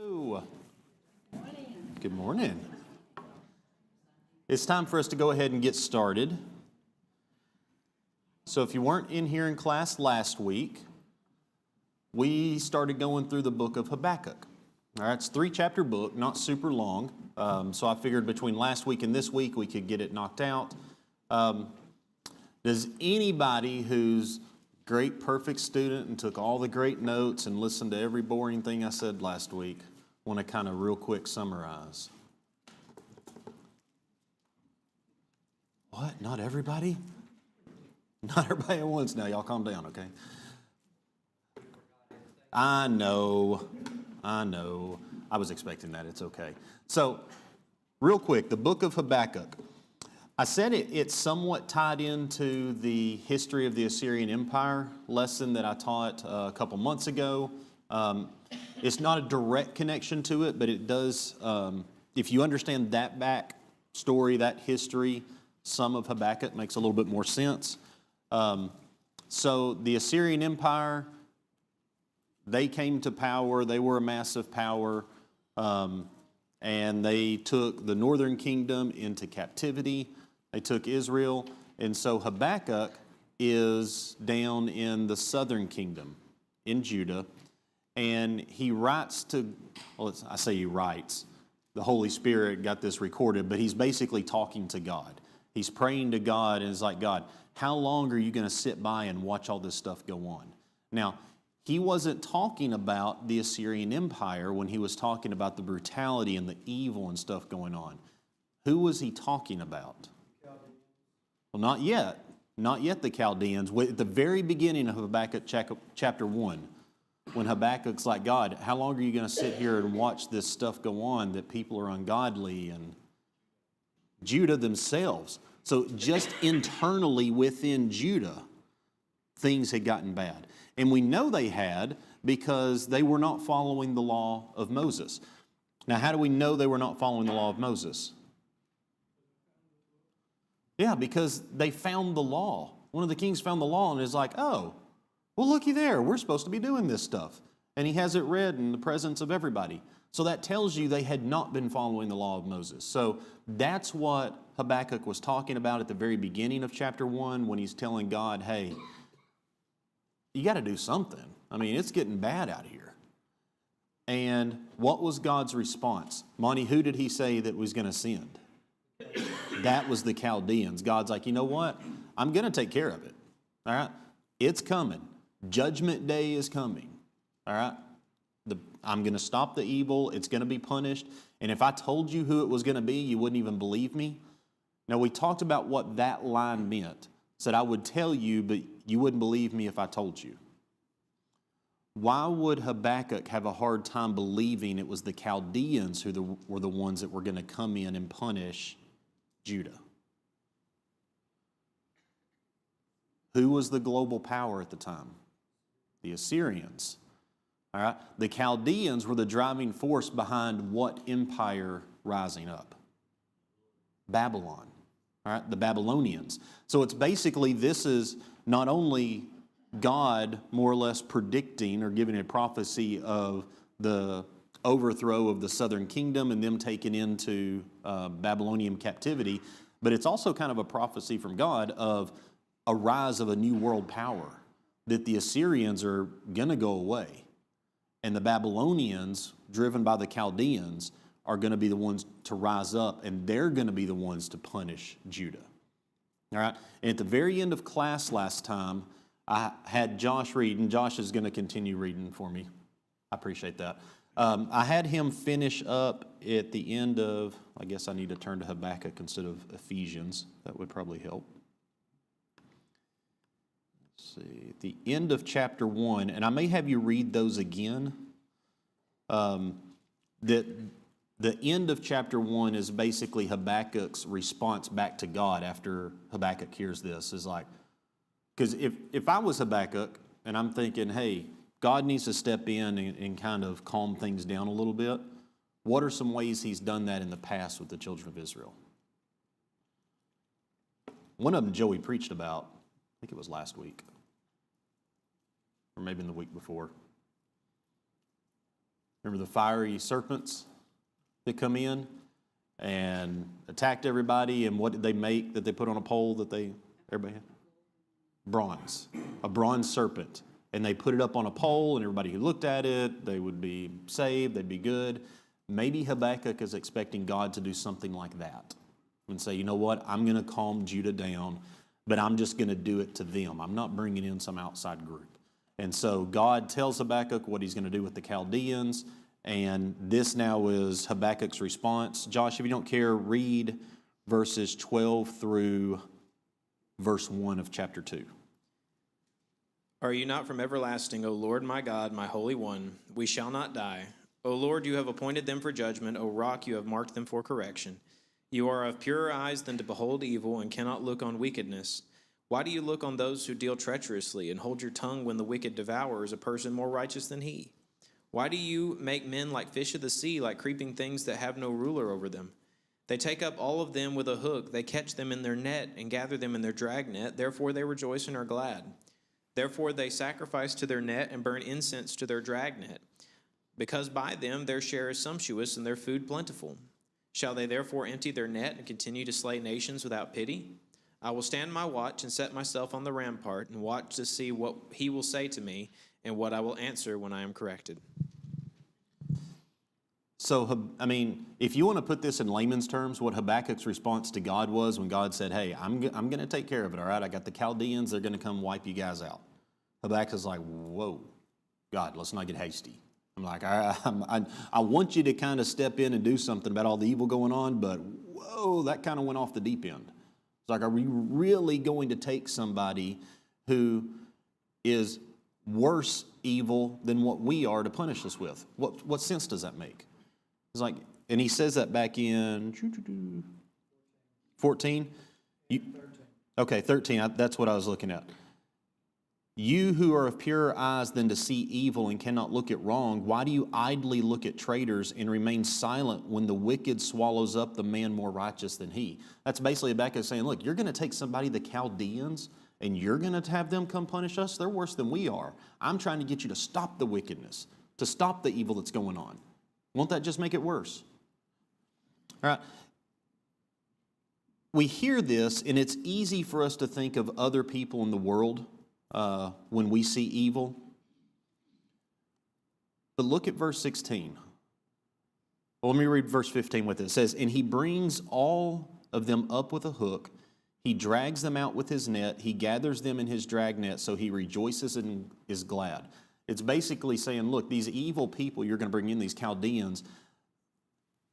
Hello. Good morning. It's time for us to go ahead and get started. So if you weren't in here in class last week, we started going through the book of Habakkuk. All right, it's a 3-chapter book, not super long. So I figured between last week and this week we could get it knocked out. Does anybody who's great, perfect student and took all the great notes and listened to every boring thing I said last week want to kind of real quick summarize? What? Not everybody? Not everybody at once now. Y'all calm down, okay? I know. I was expecting that. It's okay. So, real quick, the book of Habakkuk. I said it's somewhat tied into the history of the Assyrian Empire lesson that I taught a couple months ago. It's not a direct connection to it, but it does, if you understand that back story, that history, some of Habakkuk makes a little bit more sense. So the Assyrian Empire, they came to power. They were a massive power, and they took the northern kingdom into captivity. They took Israel, and so Habakkuk is down in the southern kingdom in Judah, and he writes to, well, I say he writes, the Holy Spirit got this recorded, but he's basically talking to God. He's praying to God, and it's like, God, how long are you going to sit by and watch all this stuff go on? Now, he wasn't talking about the Assyrian Empire when he was talking about the brutality and the evil and stuff going on. Who was he talking about? Well, not yet. Not yet the Chaldeans. At the very beginning of Habakkuk chapter 1, when Habakkuk's like, God, how long are you going to sit here and watch this stuff go on that people are ungodly and Judah themselves? So just internally within Judah, things had gotten bad. And we know they had because they were not following the law of Moses. Now, how do we know they were not following the law of Moses? Yeah, because they found the law. One of the kings found the law and is like, oh, well, looky there. We're supposed to be doing this stuff. And he has it read in the presence of everybody. So that tells you they had not been following the law of Moses. So that's what Habakkuk was talking about at the very beginning of chapter 1 when he's telling God, hey, you got to do something. I mean, it's getting bad out here. And what was God's response? Monty, who did he say that was going to send? That was the Chaldeans. God's like, you know what? I'm going to take care of it. All right? It's coming. Judgment day is coming. All right? I'm going to stop the evil. It's going to be punished. And if I told you who it was going to be, you wouldn't even believe me. Now, we talked about what that line meant. Said, I would tell you, but you wouldn't believe me if I told you. Why would Habakkuk have a hard time believing it was the Chaldeans who were the ones that were going to come in and punish Judah? Who was the global power at the time? The Assyrians. All right? The Chaldeans were the driving force behind what empire rising up? Babylon. All right? The Babylonians. So it's basically, this is not only God more or less predicting or giving a prophecy of the overthrow of the southern kingdom and them taken into Babylonian captivity, but it's also kind of a prophecy from God of a rise of a new world power, that the Assyrians are going to go away. And the Babylonians, driven by the Chaldeans, are going to be the ones to rise up, and they're going to be the ones to punish Judah. All right? And at the very end of class last time, I had Josh read, and Josh is going to continue reading for me. I appreciate that. I had him finish up at the end of, I guess I need to turn to Habakkuk instead of Ephesians. That would probably help. Let's see, at the end of chapter 1, and I may have you read those again. That the end of chapter 1 is basically Habakkuk's response back to God after Habakkuk hears this. Is like, because if I was Habakkuk and I'm thinking, hey, God needs to step in and kind of calm things down a little bit, what are some ways he's done that in the past with the children of Israel? One of them Joey preached about, I think it was last week, or maybe in the week before. Remember the fiery serpents that come in and attacked everybody? And what did they make that they put on a pole that everybody had? Bronze, a bronze serpent. And they put it up on a pole, and everybody who looked at it, they would be saved, they'd be good. Maybe Habakkuk is expecting God to do something like that and say, you know what, I'm going to calm Judah down, but I'm just going to do it to them. I'm not bringing in some outside group. And so God tells Habakkuk what he's going to do with the Chaldeans, and this now is Habakkuk's response. Josh, if you don't care, read verses 12 through verse 1 of chapter 2. Are you not from everlasting, O Lord my God, my Holy One? We shall not die. O Lord, you have appointed them for judgment. O Rock, you have marked them for correction. You are of purer eyes than to behold evil, and cannot look on wickedness. Why do you look on those who deal treacherously, and hold your tongue when the wicked devours a person more righteous than he? Why do you make men like fish of the sea, like creeping things that have no ruler over them? They take up all of them with a hook. They catch them in their net, and gather them in their dragnet. Therefore they rejoice and are glad. Therefore they sacrifice to their net, and burn incense to their dragnet. Because by them their share is sumptuous, and their food plentiful. Shall they therefore empty their net, and continue to slay nations without pity? I will stand my watch, and set myself on the rampart, and watch to see what he will say to me, and what I will answer when I am corrected. So, if you want to put this in layman's terms, what Habakkuk's response to God was when God said, hey, I'm going to take care of it, all right? I got the Chaldeans, they're going to come wipe you guys out. Habakkuk's like, whoa, God, let's not get hasty. I'm like, I want you to kind of step in and do something about all the evil going on, but whoa, that kind of went off the deep end. It's like, are we really going to take somebody who is worse evil than what we are to punish us with? What sense does that make? It's like, and he says that back in 14? 13. Okay, 13, that's what I was looking at. You who are of purer eyes than to see evil and cannot look at wrong, why do you idly look at traitors and remain silent when the wicked swallows up the man more righteous than he? That's basically Habakkuk saying, look, you're going to take somebody, the Chaldeans, and you're going to have them come punish us? They're worse than we are. I'm trying to get you to stop the wickedness, to stop the evil that's going on. Won't that just make it worse? All right. We hear this, and it's easy for us to think of other people in the world when we see evil. But look at verse 16. Well, let me read verse 15 with it. It says, and he brings all of them up with a hook. He drags them out with his net. He gathers them in his dragnet, so he rejoices and is glad. It's basically saying, look, these evil people you're going to bring in, these Chaldeans,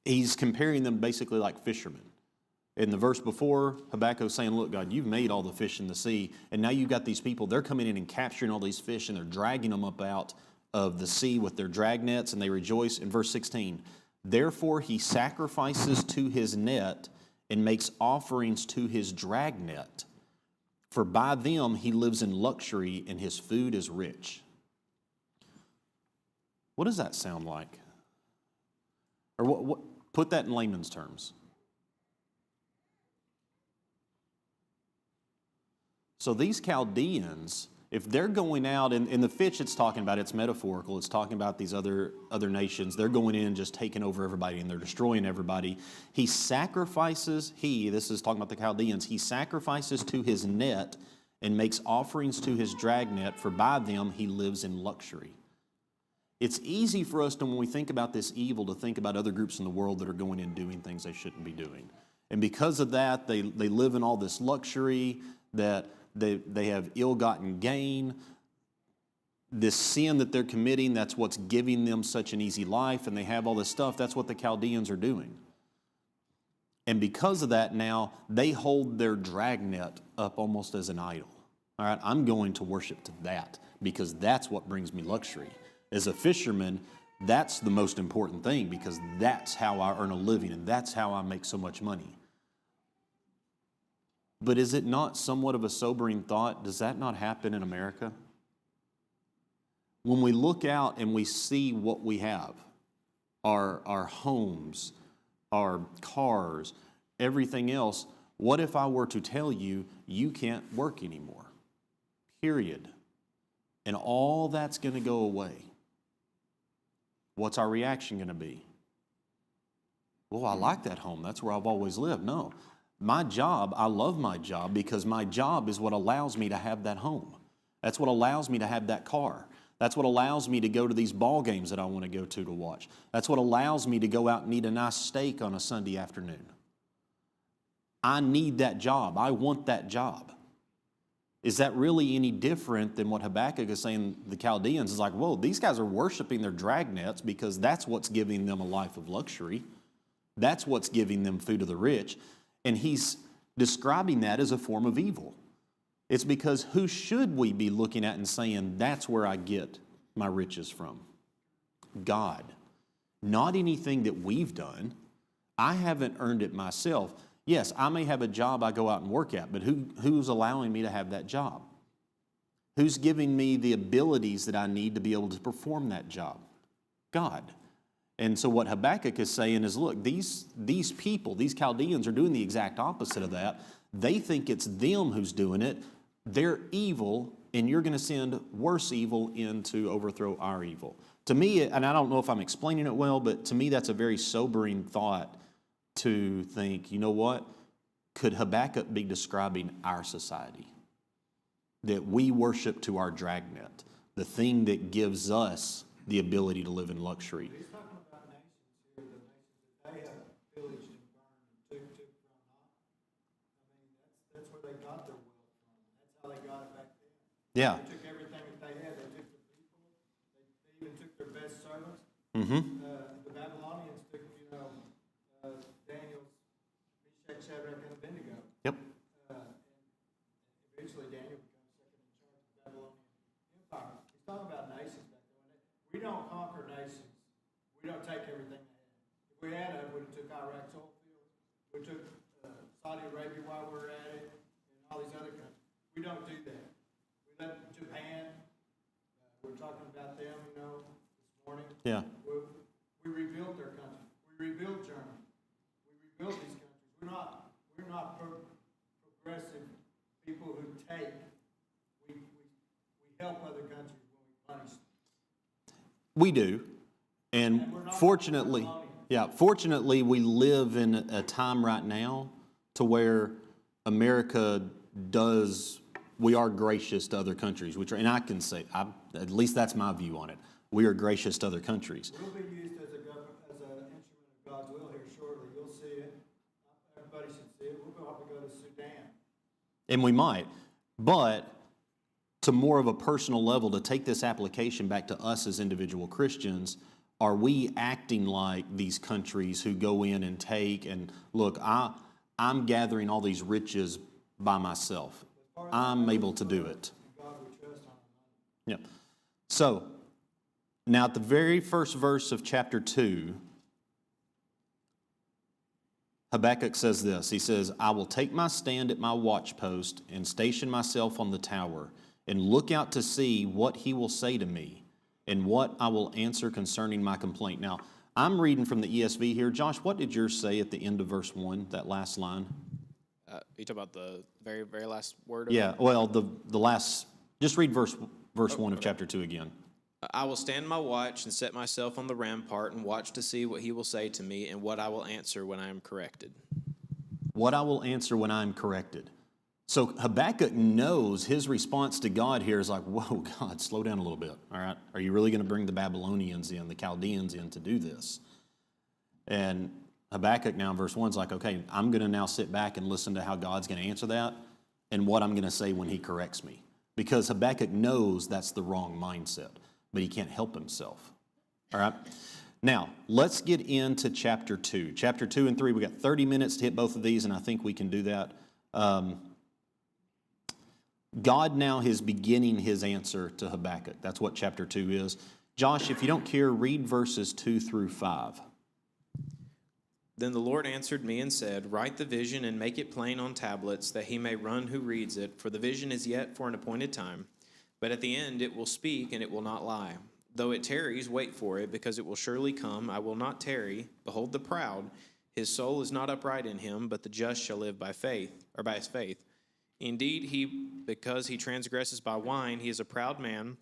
he's comparing them basically like fishermen. In the verse before, Habakkuk's saying, look, God, you've made all the fish in the sea, and now you've got these people, they're coming in and capturing all these fish, and they're dragging them up out of the sea with their dragnets, and they rejoice. In verse 16, therefore he sacrifices to his net and makes offerings to his dragnet, for by them he lives in luxury, and his food is rich. What does that sound like? Or what put that in layman's terms. So these Chaldeans, if they're going out, and in the fish it's talking about, it's metaphorical, it's talking about these other nations, they're going in and just taking over everybody and they're destroying everybody. He sacrifices, this is talking about the Chaldeans, he sacrifices to his net and makes offerings to his dragnet, for by them he lives in luxury. It's easy for us to, when we think about this evil, to think about other groups in the world that are going in doing things they shouldn't be doing. And because of that, they live in all this luxury, that they have ill-gotten gain. This sin that they're committing, that's what's giving them such an easy life, and they have all this stuff. That's what the Chaldeans are doing. And because of that now, they hold their dragnet up almost as an idol. All right, I'm going to worship to that because that's what brings me luxury. As a fisherman, that's the most important thing because that's how I earn a living and that's how I make so much money. But is it not somewhat of a sobering thought? Does that not happen in America? When we look out and we see what we have, our homes, our cars, everything else, what if I were to tell you, you can't work anymore? Period. And all that's going to go away. what's our reaction going to be? Well, I like that home. That's where I've always lived. No. My job, I love my job because my job is what allows me to have that home. That's what allows me to have that car. That's what allows me to go to these ball games that I want to go to watch. That's what allows me to go out and eat a nice steak on a Sunday afternoon. I need that job. I want that job. Is that really any different than what Habakkuk is saying? The Chaldeans is like, whoa, these guys are worshiping their dragnets because that's what's giving them a life of luxury. That's what's giving them food of the rich. And he's describing that as a form of evil. It's because who should we be looking at and saying, that's where I get my riches from? God. Not anything that we've done. I haven't earned it myself. Yes, I may have a job I go out and work at, but who's allowing me to have that job? Who's giving me the abilities that I need to be able to perform that job? God. And so what Habakkuk is saying is, look, these people, these Chaldeans are doing the exact opposite of that. They think it's them who's doing it. They're evil, and you're going to send worse evil in to overthrow our evil. To me, and I don't know if I'm explaining it well, but to me that's a very sobering thought to think, you know what? Could Habakkuk be describing our society? That we worship to our dragnet, the thing that gives us the ability to live in luxury. He's talking about nations here, the nations that they have pillaged and burned and took from. I mean, that's where they got their wealth from. That's how they got it back then. Yeah. They took everything that they had. They took the people. They even took their best servants. Mm-hmm. The Babylonians took, Daniel's Meshach, Shadrach, and Abednego. Yep. And eventually Daniel becomes second in charge of the Babylonian Empire. He's talking about nations back then. We don't conquer nations. We don't take everything they had. If we had it, we took Iraq's oil fields. We took Saudi Arabia while we were at it, and all these other countries. We don't do that. We let Japan. We're talking about them, this morning. Yeah. We rebuilt their country. We rebuilt Germany. We rebuilt these countries. We're not progressive people who take. We help other countries when we punish them. We do. And fortunately, fortunately we live in a time right now to where America we are gracious to other countries, and I can say, at least that's my view on it. We are gracious to other countries. We'll be used as an instrument of God's will here shortly. You'll see it. Everybody should see it. We'll probably go to Sudan. And we might. But to more of a personal level, to take this application back to us as individual Christians, are we acting like these countries who go in and take and, look, I'm gathering all these riches by myself. I'm able to do it. God we trust on. Yep. So, now at the very first verse of chapter 2, Habakkuk says this. He says, I will take my stand at my watchpost and station myself on the tower and look out to see what he will say to me and what I will answer concerning my complaint. Now, I'm reading from the ESV here. Josh, what did yours say at the end of verse 1, that last line? You talk about the very, very last word? Yeah, well, the last, just read verse 1 of chapter 2 again. I will stand my watch and set myself on the rampart and watch to see what he will say to me and what I will answer when I am corrected. What I will answer when I am corrected. So Habakkuk knows his response to God here is like, whoa, God, slow down a little bit, all right? Are you really going to bring the Babylonians in, the Chaldeans in to do this? And Habakkuk now in verse 1 is like, okay, I'm going to now sit back and listen to how God's going to answer that and what I'm going to say when he corrects me. Because Habakkuk knows that's the wrong mindset, but he can't help himself, all right? Now, let's get into chapter 2. Chapter 2 and 3, we got 30 minutes to hit both of these, and I think we can do that. God now is beginning his answer to Habakkuk. That's what chapter 2 is. Josh, if you don't care, read verses 2 through 5. Then the Lord answered me and said, write the vision and make it plain on tablets, that he may run who reads it, for the vision is yet for an appointed time. But at the end it will speak, and it will not lie. Though it tarries, wait for it, because it will surely come. I will not tarry. Behold the proud. His soul is not upright in him, but the just shall live by faith, or by his faith. Indeed, because he transgresses by wine, he is a proud man,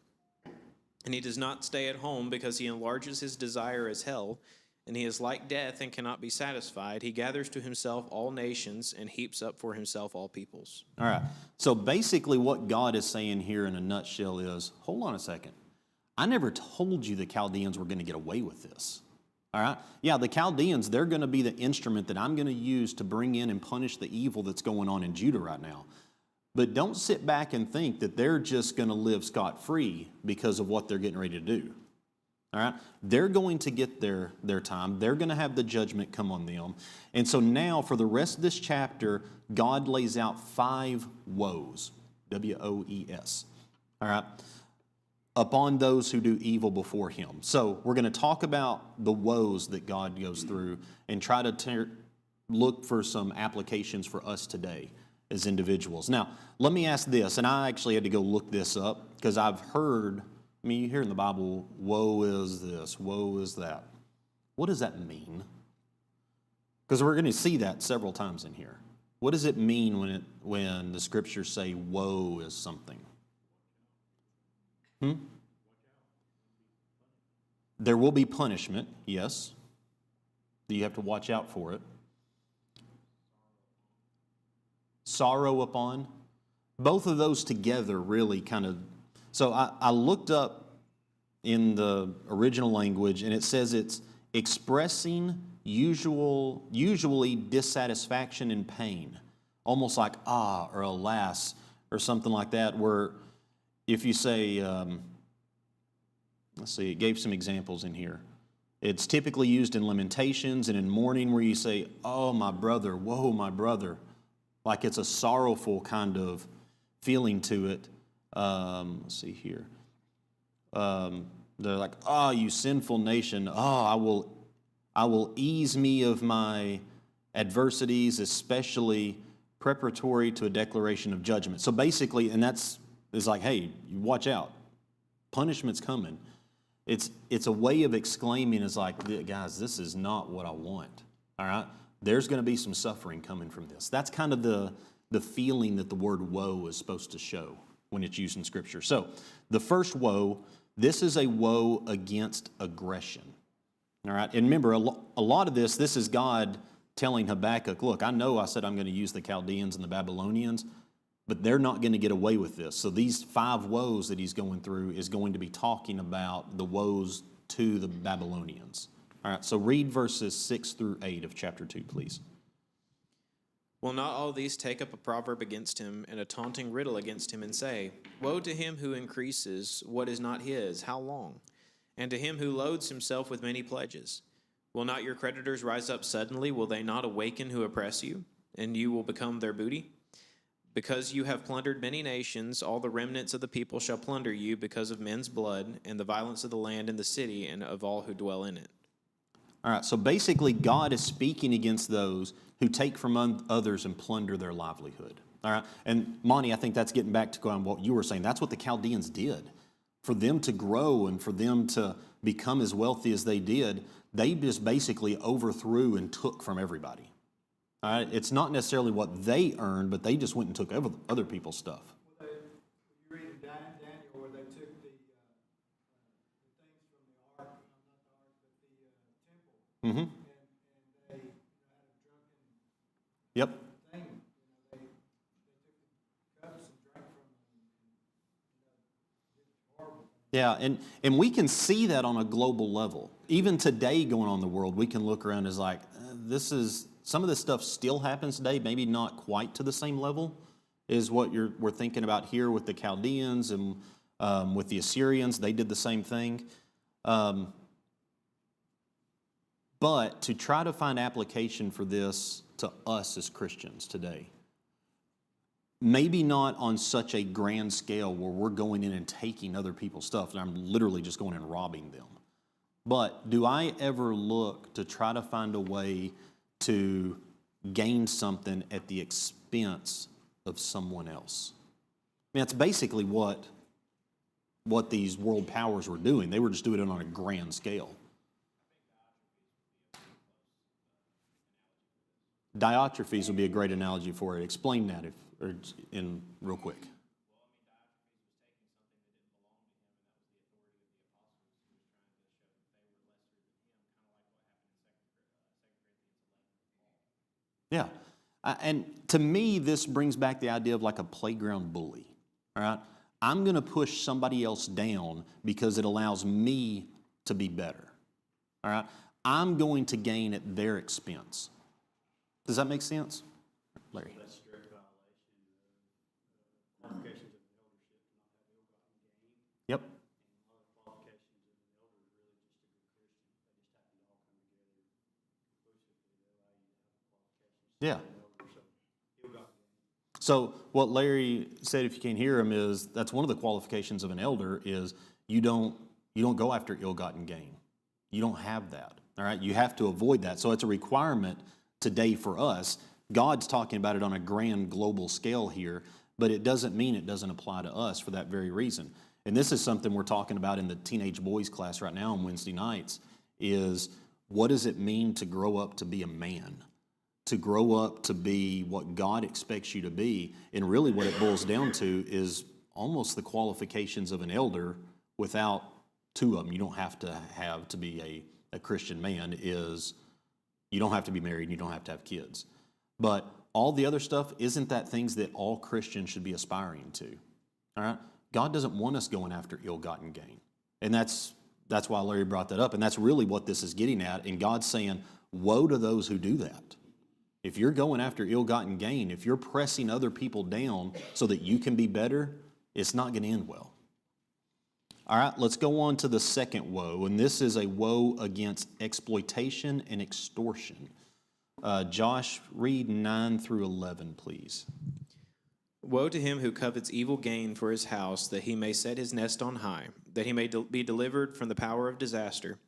And he does not stay at home because he enlarges his desire as hell, and he is like death and cannot be satisfied. He gathers to himself all nations and heaps up for himself all peoples. All right. So basically what God is saying here in a nutshell is, hold on a second. I never told you the Chaldeans were going to get away with this. All right? Yeah, the Chaldeans, they're going to be the instrument that I'm going to use to bring in and punish the evil that's going on in Judah right now. But don't sit back and think that they're just going to live scot-free because of what they're getting ready to do. All right? They're going to get their time. They're going to have the judgment come on them. And so now, for the rest of this chapter, God lays out 5 woes, W-O-E-S, all right, upon those who do evil before him. So we're going to talk about the woes that God goes through and try to look for some applications for us today as individuals. Now, let me ask this, and I actually had to go look this up because I've heard, I mean, you hear in the Bible, woe is this, woe is that. What does that mean? Because we're going to see that several times in here. What does it mean when the scriptures say woe is something? There will be punishment, yes. You have to watch out for it. Sorrow upon. Both of those together really kind of... So I looked up in the original language, and it says it's expressing usually dissatisfaction and pain. Almost like ah or alas or something like that, where if you say... let's see, it gave some examples in here. It's typically used in lamentations and in mourning where you say, oh, my brother, whoa, my brother. Like it's a sorrowful kind of feeling to it. Let's see here. They're like, oh, you sinful nation. Oh, I will ease me of my adversities, especially preparatory to a declaration of judgment. So basically, and it's like, hey, you watch out. Punishment's coming. It's a way of exclaiming, is like, guys, this is not what I want, all right? There's going to be some suffering coming from this. That's kind of the feeling that the word woe is supposed to show when it's used in Scripture. So the first woe, this is a woe against aggression, all right? And remember, a lot of this is God telling Habakkuk, look, I know I said I'm going to use the Chaldeans and the Babylonians, but they're not going to get away with this. So these 5 woes that he's going through is going to be talking about the woes to the Babylonians. All right, so read verses 6 through 8 of chapter 2, please. Will not all these take up a proverb against him and a taunting riddle against him and say, woe to him who increases what is not his, how long? And to him who loads himself with many pledges. Will not your creditors rise up suddenly? Will they not awaken who oppress you? And you will become their booty? Because you have plundered many nations, all the remnants of the people shall plunder you because of men's blood and the violence of the land and the city and of all who dwell in it. All right, so basically God is speaking against those who take from others and plunder their livelihood. All right, and Monty, I think that's getting back to what you were saying. That's what the Chaldeans did. For them to grow and for them to become as wealthy as they did, they just basically overthrew and took from everybody. All right? It's not necessarily what they earned, but they just went and took other people's stuff. Well, you read in Daniel where they took the things from the ark, not the ark, but the temple, and they had a drunken Yep. thing. They took the cups and drank from them. It's horrible. Yeah, and we can see that on a global level. Even today going on in the world, we can look around as like, some of this stuff still happens today, maybe not quite to the same level as what we're thinking about here with the Chaldeans and with the Assyrians. They did the same thing. But to try to find application for this to us as Christians today, maybe not on such a grand scale where we're going in and taking other people's stuff, and I'm literally just going and robbing them. But do I ever look to try to find a way to gain something at the expense of someone else? I mean, that's basically what these world powers were doing. They were just doing it on a grand scale. Diotrephes would be a great analogy for it. Explain that in real quick. Yeah. And to me, this brings back the idea of like a playground bully. All right? I'm going to push somebody else down because it allows me to be better. All right? I'm going to gain at their expense. Does that make sense, Larry? That's strict violation of qualifications of an eldership to not have ill-gotten gain. Yep. And a lot of qualifications of an elder is really just a good Christian. They just happen to all come together conclusively to allow you to have the qualifications Yeah. of an elder. So ill-gotten gain. So what Larry said, if you can't hear him, is that's one of the qualifications of an elder is you don't go after ill-gotten gain. You don't have that. All right? You have to avoid that. So it's a requirement today for us. God's talking about it on a grand global scale here, but it doesn't mean it doesn't apply to us for that very reason. And this is something we're talking about in the teenage boys class right now on Wednesday nights is what does it mean to grow up to be a man? To grow up to be what God expects you to be. And really what it boils down to is almost the qualifications of an elder without two of them. You don't have to be a Christian man is you don't have to be married and you don't have to have kids. But all the other stuff, isn't that things that all Christians should be aspiring to? All right? God doesn't want us going after ill-gotten gain. And that's why Larry brought that up. And that's really what this is getting at. And God's saying, woe to those who do that. If you're going after ill-gotten gain, if you're pressing other people down so that you can be better, it's not going to end well. All right, let's go on to the second woe, and this is a woe against exploitation and extortion. Josh, read 9 through 11, please. Woe to him who covets evil gain for his house, that he may set his nest on high, that he may be delivered from the power of disaster.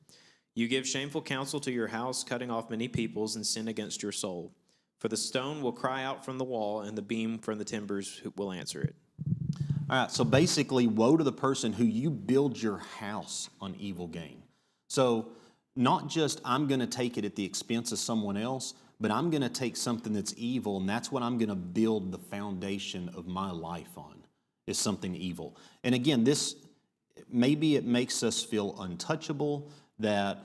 You give shameful counsel to your house, cutting off many peoples, and sin against your soul. For the stone will cry out from the wall, and the beam from the timbers will answer it. All right, so basically, woe to the person who you build your house on evil gain. So not just I'm going to take it at the expense of someone else, but I'm going to take something that's evil, and that's what I'm going to build the foundation of my life on, is something evil. And again, this, maybe it makes us feel untouchable, that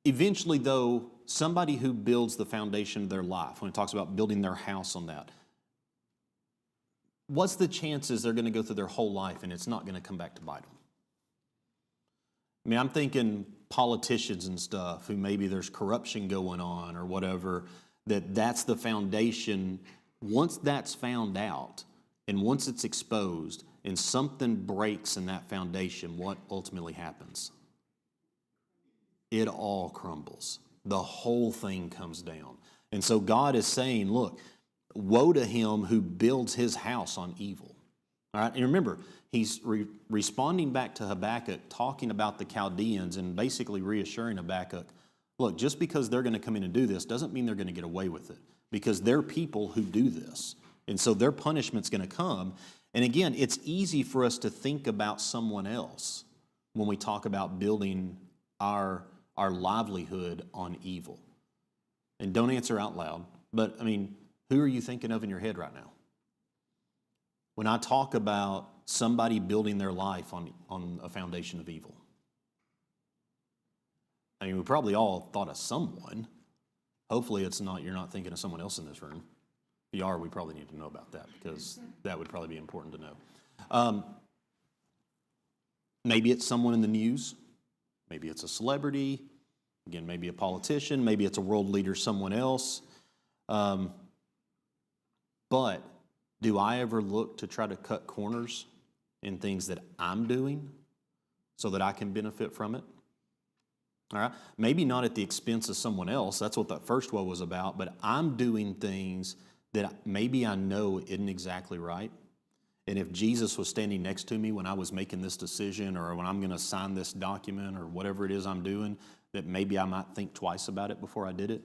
eventually, though, somebody who builds the foundation of their life, when it talks about building their house on that, what's the chances they're going to go through their whole life and it's not going to come back to bite them? I mean, I'm thinking politicians and stuff who maybe there's corruption going on or whatever, that's the foundation. Once that's found out and once it's exposed and something breaks in that foundation, what ultimately happens? It all crumbles. The whole thing comes down. And so God is saying, look, woe to him who builds his house on evil. All right, and remember, he's responding back to Habakkuk, talking about the Chaldeans and basically reassuring Habakkuk, look, just because they're going to come in and do this doesn't mean they're going to get away with it, because they're people who do this. And so their punishment's going to come. And again, it's easy for us to think about someone else when we talk about building our livelihood on evil. And don't answer out loud, but I mean, who are you thinking of in your head right now? When I talk about somebody building their life on a foundation of evil, I mean, we probably all thought of someone. Hopefully you're not thinking of someone else in this room. If you are, we probably need to know about that, because that would probably be important to know. Maybe it's someone in the news. Maybe it's a celebrity. Again, maybe a politician. Maybe it's a world leader, someone else. But do I ever look to try to cut corners in things that I'm doing so that I can benefit from it? All right? Maybe not at the expense of someone else. That's what that first woe was about. But I'm doing things that maybe I know isn't exactly right. And if Jesus was standing next to me when I was making this decision, or when I'm going to sign this document, or whatever it is I'm doing, that maybe I might think twice about it before I did it.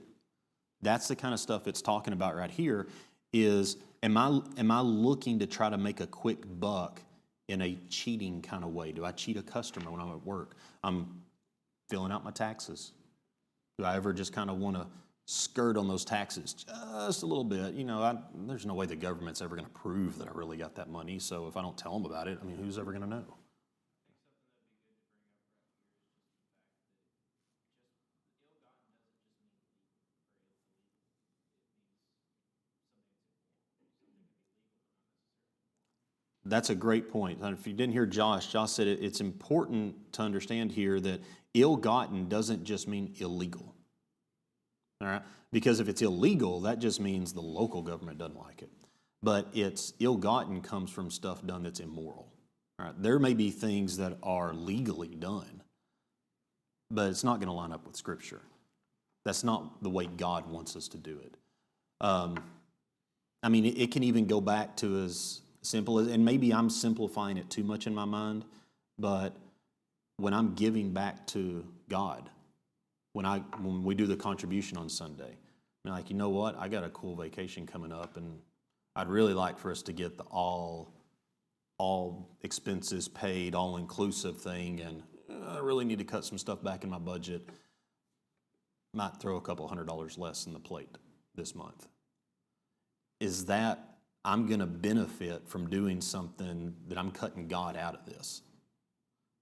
That's the kind of stuff it's talking about right here. Is am I looking to try to make a quick buck in a cheating kind of way? Do I cheat a customer when I'm at work? I'm filling out my taxes. Do I ever just kind of want to skirt on those taxes just a little bit? You know, there's no way the government's ever going to prove that I really got that money. So if I don't tell them about it, I mean, who's ever going to know? That's a great point. And if you didn't hear Josh said it's important to understand here that ill-gotten doesn't just mean illegal. All right? Because if it's illegal, that just means the local government doesn't like it. But it's ill-gotten comes from stuff done that's immoral. All right? There may be things that are legally done, but it's not going to line up with Scripture. That's not the way God wants us to do it. I mean, it can even go back to as simple as, and maybe I'm simplifying it too much in my mind, but when I'm giving back to God, when we do the contribution on Sunday, I'm like, you know what? I got a cool vacation coming up, and I'd really like for us to get the all expenses paid, all inclusive thing, and I really need to cut some stuff back in my budget. Might throw a couple $100 less in the plate this month. Is that I'm going to benefit from doing something that I'm cutting God out of this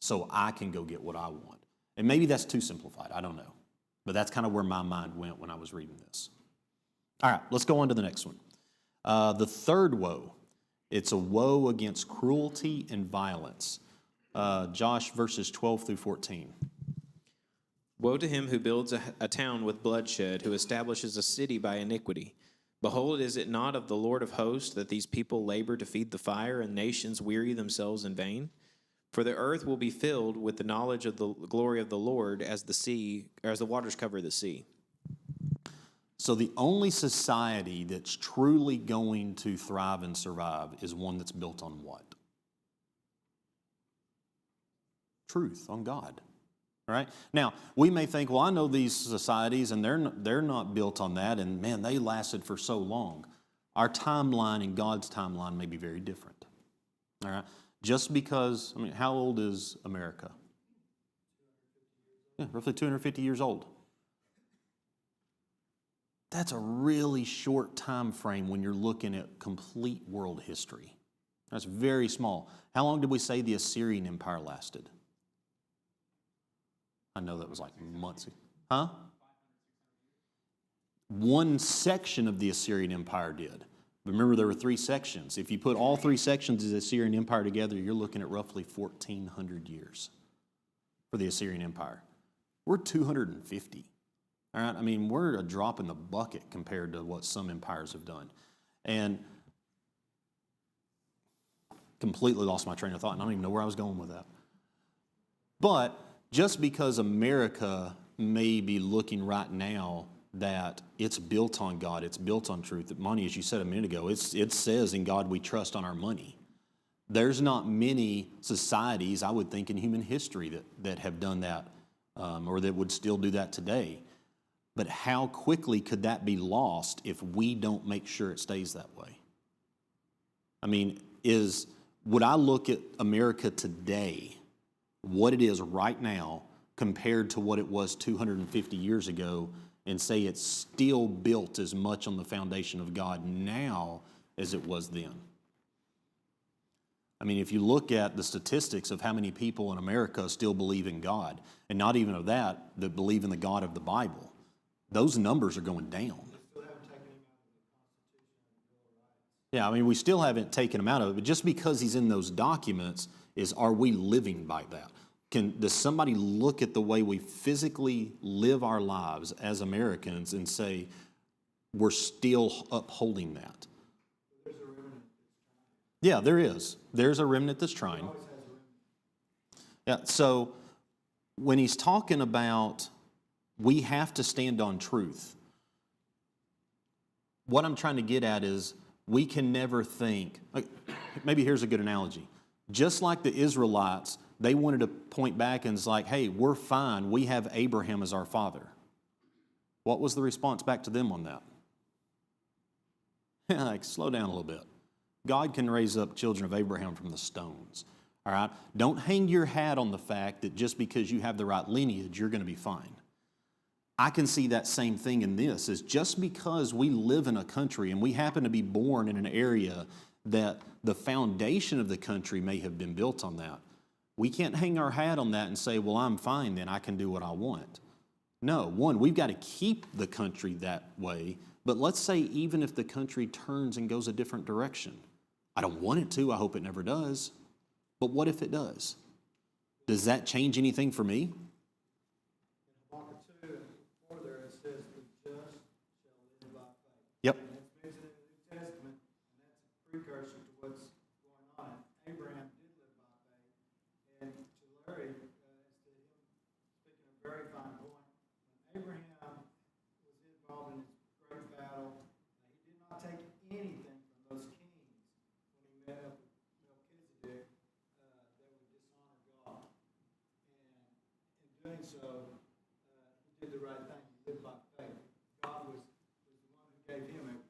so I can go get what I want? And maybe that's too simplified. I don't know. But that's kind of where my mind went when I was reading this. All right, let's go on to the next one. The third woe. It's a woe against cruelty and violence. Josh, verses 12 through 14. Woe to him who builds a town with bloodshed, who establishes a city by iniquity. Behold, is it not of the Lord of hosts that these people labor to feed the fire, and nations weary themselves in vain? For the earth will be filled with the knowledge of the glory of the Lord as the waters cover the sea. So the only society that's truly going to thrive and survive is one that's built on what? Truth, on God. Right? Now, we may think, well, I know these societies and they're not built on that, and man, they lasted for so long. Our timeline and God's timeline may be very different. All right? Just because, I mean, how old is America? Yeah, roughly 250 years old. That's a really short time frame when you're looking at complete world history. That's very small. How long did we say the Assyrian Empire lasted? I know that was like months. Huh? One section of the Assyrian Empire did. Remember, there were 3 sections. If you put all 3 sections of the Assyrian Empire together, you're looking at roughly 1,400 years for the Assyrian Empire. We're 250. All right? I mean, we're a drop in the bucket compared to what some empires have done. And completely lost my train of thought, and I don't even know where I was going with that. But just because America may be looking right now that it's built on God, it's built on truth, that money, as you said a minute ago, it says in God we trust on our money. There's not many societies, I would think, in human history that have done that or that would still do that today. But how quickly could that be lost if we don't make sure it stays that way? I mean, would I look at America today, what it is right now, compared to what it was 250 years ago, and say it's still built as much on the foundation of God now as it was then? I mean, if you look at the statistics of how many people in America still believe in God, and not even of that believe in the God of the Bible, those numbers are going down. Yeah, I mean, we still haven't taken him out of it, but just because he's in those documents are we living by that? Does somebody look at the way we physically live our lives as Americans and say, we're still upholding that? Yeah, there is. There's a remnant that's trying. Yeah, so when he's talking about we have to stand on truth, what I'm trying to get at is we can never think, maybe here's a good analogy. Just like the Israelites, they wanted to point back and it's like, hey, we're fine. We have Abraham as our father. What was the response back to them on that? Like, slow down a little bit. God can raise up children of Abraham from the stones. All right? Don't hang your hat on the fact that just because you have the right lineage, you're going to be fine. I can see that same thing in this, is just because we live in a country and we happen to be born in an area that the foundation of the country may have been built on that, we can't hang our hat on that and say, well, I'm fine then, I can do what I want. No, one, we've got to keep the country that way, but let's say even if the country turns and goes a different direction, I don't want it to. I hope it never does. But what if it does? Does that change anything for me? In Habakkuk 2 and 4 there, it says, the just shall live by faith. Yep. And it's mentioned in the New Testament, and that's a precursor to what's going on. And Abraham did live by faith. And to Larry, as to him speaking a very fine point, when Abraham was involved in his great battle, he did not take anything from those kings when he met up with Melchizedek that would dishonor God. And in doing so, he did the right thing. He lived by faith. God was the one who gave him everything.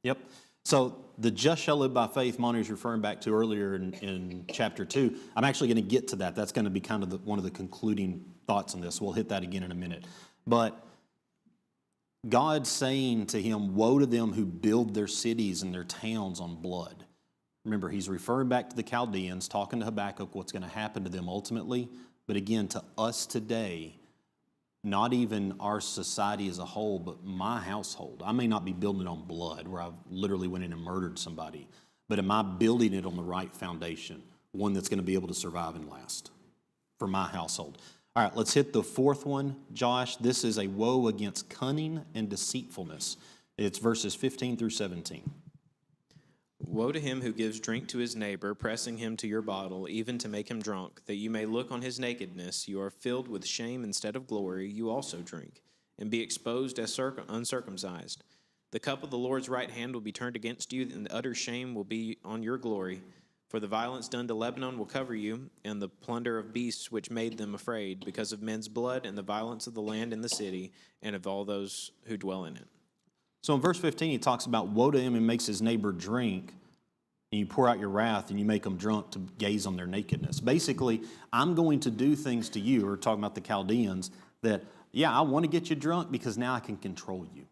Yep. So the just shall live by faith, Monty's referring back to earlier in chapter 2. I'm actually going to get to that. That's going to be kind of one of the concluding thoughts on this. We'll hit that again in a minute. But God's saying to him, woe to them who build their cities and their towns on blood. Remember, he's referring back to the Chaldeans, talking to Habakkuk, what's going to happen to them ultimately. But again, to us today, not even our society as a whole, but my household. I may not be building it on blood, where I've literally went in and murdered somebody, but am I building it on the right foundation, one that's going to be able to survive and last for my household? All right, let's hit the fourth one, Josh. This is a woe against cunning and deceitfulness. It's verses 15 through 17. Woe to him who gives drink to his neighbor, pressing him to your bottle, even to make him drunk, that you may look on his nakedness. You are filled with shame instead of glory. You also drink, and be exposed as uncircumcised. The cup of the Lord's right hand will be turned against you, and utter shame will be on your glory. For the violence done to Lebanon will cover you, and the plunder of beasts which made them afraid, because of men's blood and the violence of the land and the city, and of all those who dwell in it. So in verse 15, he talks about woe to him who makes his neighbor drink, and you pour out your wrath and you make them drunk to gaze on their nakedness. Basically, I'm going to do things to you, or talking about the Chaldeans, that, yeah, I want to get you drunk because now I can control you.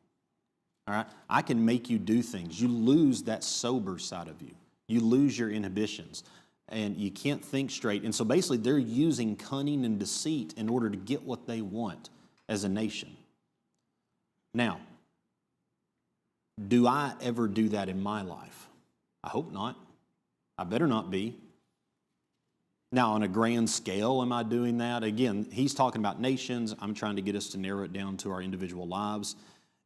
All right? I can make you do things. You lose that sober side of you. You lose your inhibitions, and you can't think straight. And so basically, they're using cunning and deceit in order to get what they want as a nation. Now, do I ever do that in my life? I hope not. I better not be. Now, on a grand scale, am I doing that? Again, he's talking about nations. I'm trying to get us to narrow it down to our individual lives.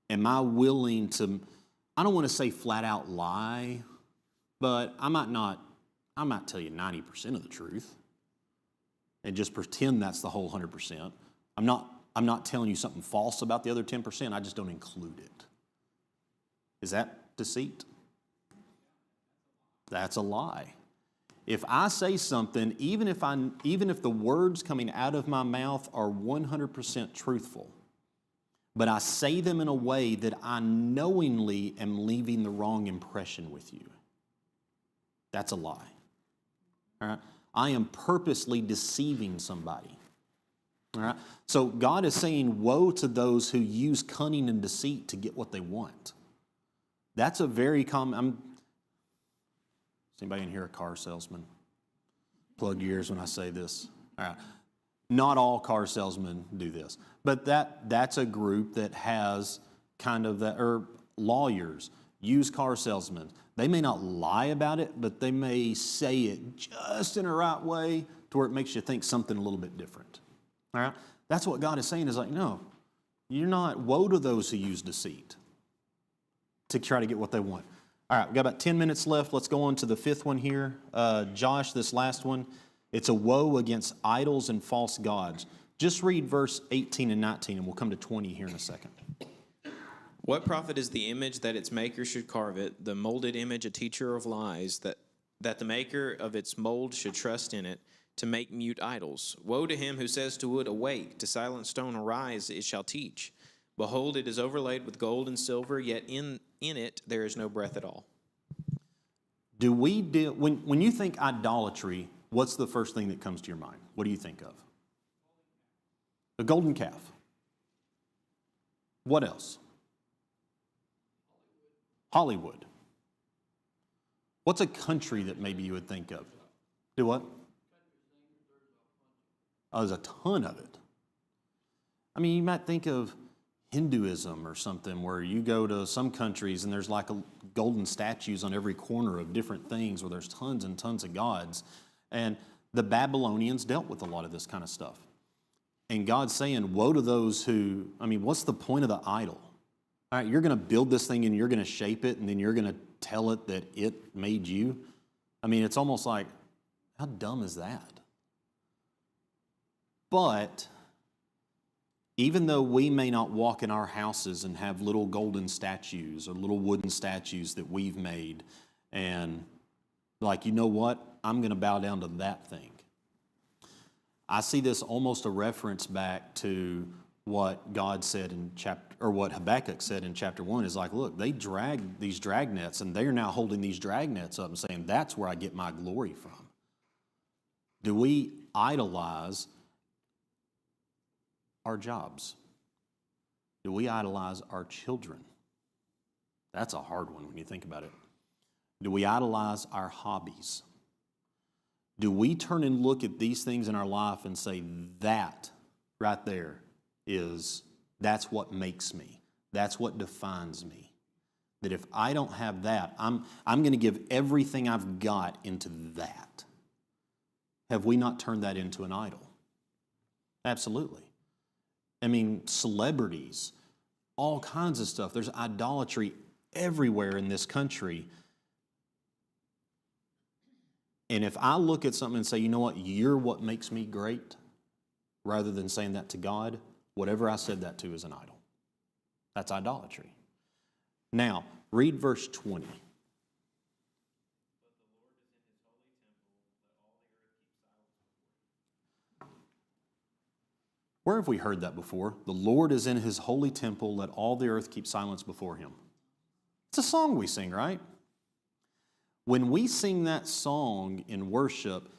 Am I willing to, I don't want to say flat out lie, but I might tell you 90% of the truth and just pretend that's the whole 100%. I'm not telling you something false about the other 10%. I just don't include it. Is that deceit? That's a lie. If I say something, even if the words coming out of my mouth are 100% truthful, but I say them in a way that I knowingly am leaving the wrong impression with you, that's a lie. All right? I am purposely deceiving somebody. All right? So God is saying, woe to those who use cunning and deceit to get what they want. That's a very common. Is anybody in here a car salesman? Plug your ears when I say this. All right. Not all car salesmen do this, but that's a group that has kind of that, or lawyers, used car salesmen. They may not lie about it, but they may say it just in a right way to where it makes you think something a little bit different. All right. That's what God is saying, is like, no, you're not. Woe to those who use deceit to try to get what they want. All right, we've got about 10 minutes left. Let's go on to the fifth one here. Josh, this last one, it's a woe against idols and false gods. Just read verse 18 and 19, and we'll come to 20 here in a second. What profit is the image that its maker should carve it, the molded image a teacher of lies, that the maker of its mold should trust in it, to make mute idols? Woe to him who says to wood, awake, to silent stone, arise, it shall teach. Behold, it is overlaid with gold and silver, yet in it there is no breath at all. Do we deal, when you think idolatry, what's the first thing that comes to your mind? What do you think of? A golden calf. What else? Hollywood. What's a country that maybe you would think of? Do what? Oh, there's a ton of it. I mean, you might think of Hinduism or something, where you go to some countries and there's like a golden statues on every corner of different things where there's tons and tons of gods. And the Babylonians dealt with a lot of this kind of stuff. And God's saying, woe to those who, I mean, what's the point of the idol? All right, you're going to build this thing and you're going to shape it and then you're going to tell it that it made you. I mean, it's almost like, how dumb is that? But even though we may not walk in our houses and have little golden statues or little wooden statues that we've made, and like, you know what? I'm going to bow down to that thing. I see this almost a reference back to what God said in or what Habakkuk said in chapter 1 is like, look, they drag these drag nets and they're now holding these drag nets up and saying, that's where I get my glory from. Do we idolize our jobs? Do we idolize our children? That's a hard one when you think about it. Do we idolize our hobbies? Do we turn and look at these things in our life and say, that right there that's what makes me. That's what defines me. That if I don't have that, I'm going to give everything I've got into that. Have we not turned that into an idol? Absolutely. I mean, celebrities, all kinds of stuff. There's idolatry everywhere in this country. And if I look at something and say, you know what, you're what makes me great, rather than saying that to God, whatever I said that to is an idol. That's idolatry. Now, read verse 20. Where have we heard that before? The Lord is in his holy temple, let all the earth keep silence before him. It's a song we sing, right? When we sing that song in worship,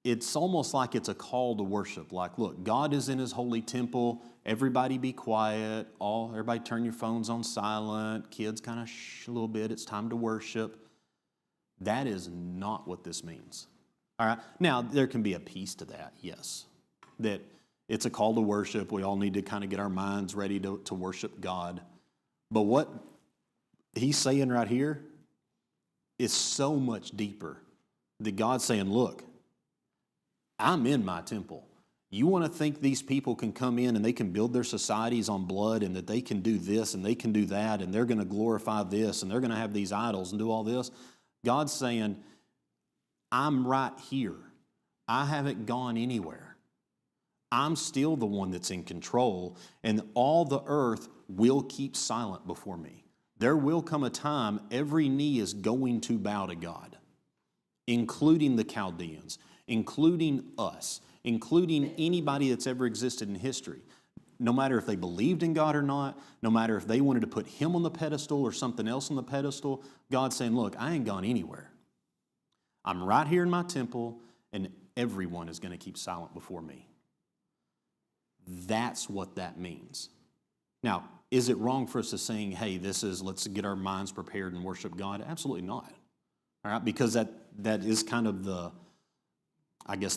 it's almost like it's a call to worship. Like, look, God is in his holy temple. Everybody be quiet. Everybody turn your phones on silent. Kids kind of shh a little bit. It's time to worship. That is not what this means. All right. Now, there can be a piece to that, yes. That it's a call to worship. We all need to kind of get our minds ready to worship God. But what he's saying right here is so much deeper. That God's saying, look, I'm in my temple. You want to think these people can come in and they can build their societies on blood and that they can do this and they can do that and they're going to glorify this and they're going to have these idols and do all this? God's saying, I'm right here. I haven't gone anywhere. I'm still the one that's in control, and all the earth will keep silent before me. There will come a time every knee is going to bow to God, including the Chaldeans, including us, including anybody that's ever existed in history. No matter if they believed in God or not, no matter if they wanted to put him on the pedestal or something else on the pedestal, God's saying, look, I ain't gone anywhere. I'm right here in my temple, and everyone is going to keep silent before me. That's what that means. Now, is it wrong for us to sing, hey, let's get our minds prepared and worship God? Absolutely not. All right, because that is kind of the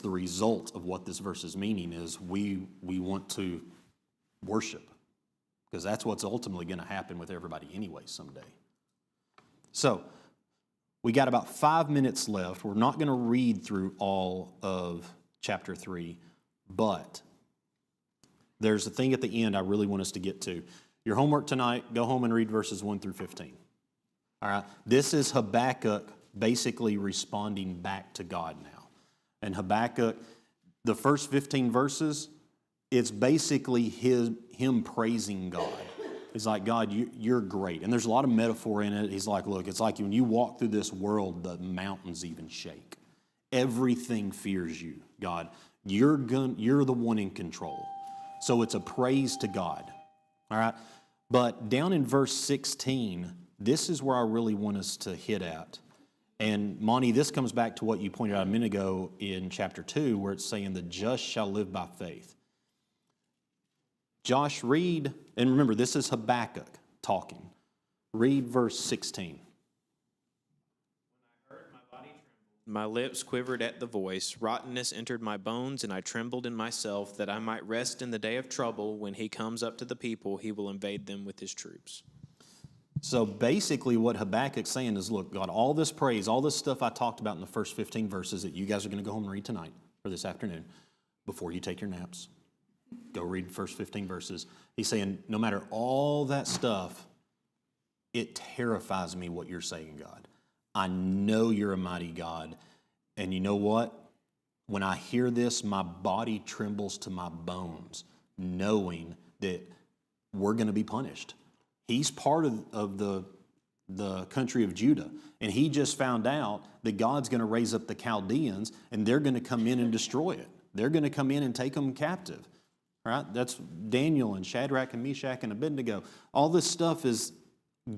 result of what this verse is meaning is we want to worship, because that's what's ultimately going to happen with everybody anyway someday. So we got about 5 minutes left. We're not going to read through all of chapter 3, but there's a thing at the end I really want us to get to. Your homework tonight, go home and read verses 1 through 15. All right, this is Habakkuk basically responding back to God now. And Habakkuk, the first 15 verses, it's basically him praising God. He's like, God, you're great. And there's a lot of metaphor in it. He's like, look, it's like when you walk through this world, the mountains even shake. Everything fears you, God. You're the one in control. So it's a praise to God. All right? But down in verse 16, this is where I really want us to hit at. And Monty, this comes back to what you pointed out a minute ago in chapter 2, where it's saying the just shall live by faith. Josh, read, and remember, this is Habakkuk talking. Read verse 16. When I heard, my body trembled. My lips quivered at the voice. Rottenness entered my bones, and I trembled in myself, that I might rest in the day of trouble. When he comes up to the people, he will invade them with his troops. So basically what Habakkuk's saying is, look, God, all this praise, all this stuff I talked about in the first 15 verses that you guys are going to go home and read tonight or this afternoon before you take your naps, go read the first 15 verses. He's saying, no matter all that stuff, it terrifies me what you're saying, God. I know you're a mighty God. And you know what? When I hear this, my body trembles to my bones, knowing that we're going to be punished. He's part of the country of Judah, and he just found out that God's going to raise up the Chaldeans, and they're going to come in and destroy it. They're going to come in and take them captive. Right? That's Daniel and Shadrach and Meshach and Abednego. All this stuff is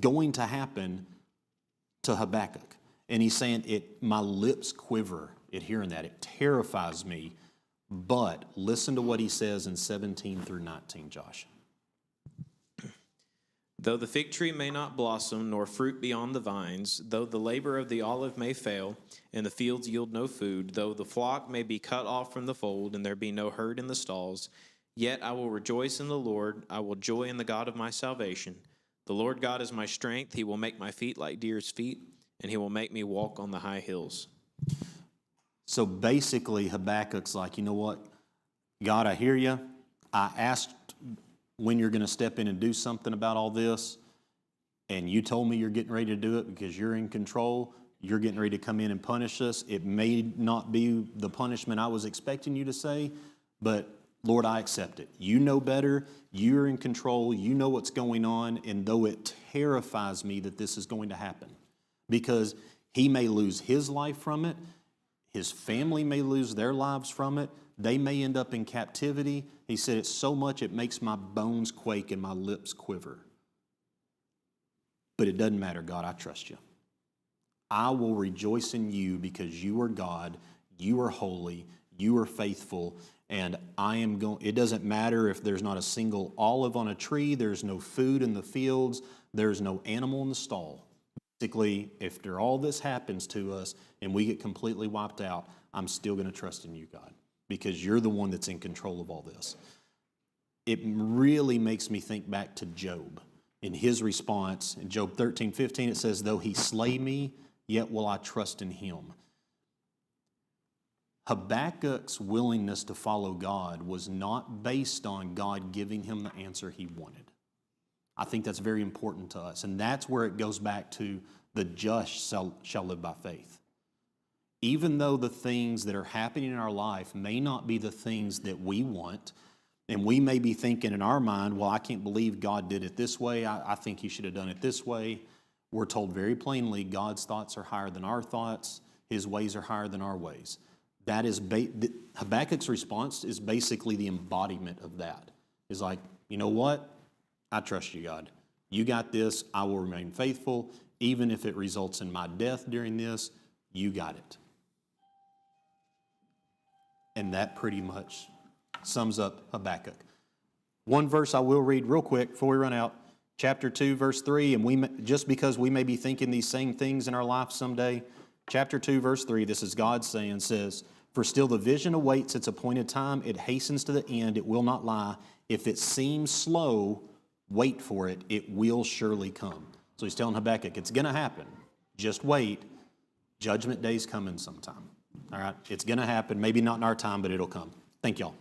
going to happen to Habakkuk. And he's saying, my lips quiver at hearing that. It terrifies me. But listen to what he says in 17 through 19, Josh. Though the fig tree may not blossom, nor fruit be on the vines, though the labor of the olive may fail, and the fields yield no food, though the flock may be cut off from the fold, and there be no herd in the stalls, yet I will rejoice in the Lord, I will joy in the God of my salvation. The Lord God is my strength, he will make my feet like deer's feet, and he will make me walk on the high hills. So basically, Habakkuk's like, you know what? God, I hear you. I asked when you're going to step in and do something about all this, and you told me you're getting ready to do it because you're in control. You're getting ready to come in and punish us. It may not be the punishment I was expecting you to say, but Lord, I accept it. You know better. You're in control. You know what's going on, and though it terrifies me that this is going to happen, because he may lose his life from it, his family may lose their lives from it, they may end up in captivity. He said, it's so much it makes my bones quake and my lips quiver. But it doesn't matter, God, I trust you. I will rejoice in you because you are God, you are holy, you are faithful, and I am going. It doesn't matter if there's not a single olive on a tree, there's no food in the fields, there's no animal in the stall. Basically, after all this happens to us and we get completely wiped out, I'm still going to trust in you, God, because you're the one that's in control of all this. It really makes me think back to Job. In his response, in Job 13:15, it says, though he slay me, yet will I trust in him. Habakkuk's willingness to follow God was not based on God giving him the answer he wanted. I think that's very important to us. And that's where it goes back to the just shall live by faith. Even though the things that are happening in our life may not be the things that we want, and we may be thinking in our mind, well, I can't believe God did it this way. I think he should have done it this way. We're told very plainly God's thoughts are higher than our thoughts. His ways are higher than our ways. That is Habakkuk's response is basically the embodiment of that. It's like, you know what? I trust you, God. You got this. I will remain faithful. Even if it results in my death during this, you got it. And that pretty much sums up Habakkuk. One verse I will read real quick before we run out. Chapter 2, verse 3, and just because we may be thinking these same things in our life someday, chapter 2, verse 3, this is God saying, says, for still the vision awaits its appointed time. It hastens to the end. It will not lie. If it seems slow, wait for it. It will surely come. So he's telling Habakkuk, it's going to happen. Just wait. Judgment day's coming sometime. All right? It's going to happen. Maybe not in our time, but it'll come. Thank y'all.